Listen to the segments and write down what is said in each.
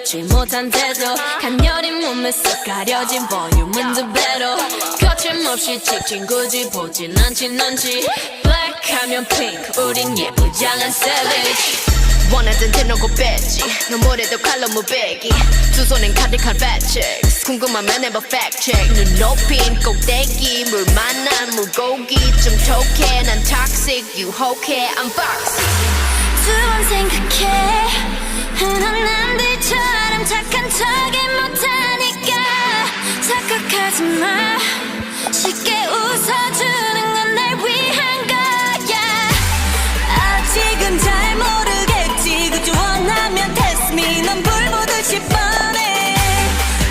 걷지 못한 태도 간녀린 몸에 쏙 가려진 볼륨은 두 배로 거침없이 찍힌 굳이 보진 않진 않지 Black 하면 pink 우린 예쁘장한 savage 원하던 대놓고 뺐지 너무래도 칼로 무배기 두 손엔 가득한 fat checks 궁금하면 해봐 fact check 눈 높인 꼭대기 물 만난 물고기 좀 톡해 난 toxic 유혹해 I'm foxy 두 번 생각해 흔한 남들처럼 착한 척이 못하니까 착각하지 마 쉽게 웃어주는 건 날 위한 거야 아직은 잘 모르겠지 그저 원하면 test me 넌 불 보듯이 뻔해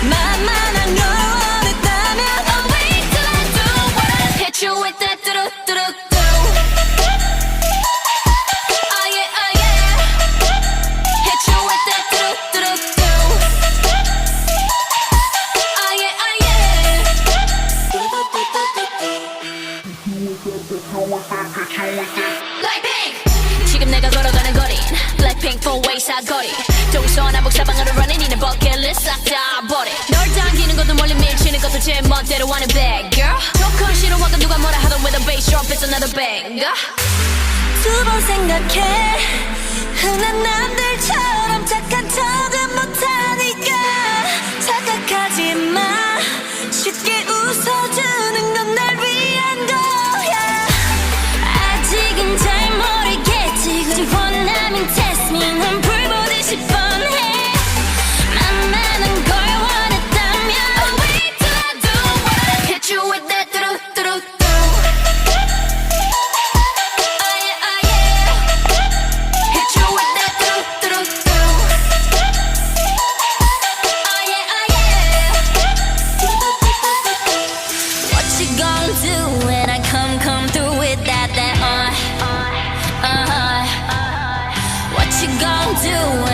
만만한 걸 원했다면 Oh wait till I do what I hit you with that 뚜루뚜루뚜 Oh yeah oh yeah hit you with that 뚜루뚜루뚜 Oh yeah oh yeah Like pink 지금 내가 걸어가는 거린 Blackpink four-way 사거리 동서남북 사방으로 running 이내 버킷리스트 싹 다 버려 널 당기는 것도 멀리 밀치는 것도 제 멋대로 하는 bad girl 조금 싫어하고 누가 뭐라 하던 with a bass drop it's another banger 두 번 생각해 흔한 남들처럼 착한 척은 못하니까 착각하지 마 쉽게 웃어주는 건 날 위한 거야 아직은 잘 모르겠지 굳이 원하면 test me 넌 불 보듯이 뻔해 만만한 걸 원했다면 Oh wait till I do what I hit you with that 뚜루뚜루뚜 Oh yeah oh yeah hit you with that 뚜루뚜루뚜 Oh yeah oh yeah What you gon' do when I come through with that What you gon' do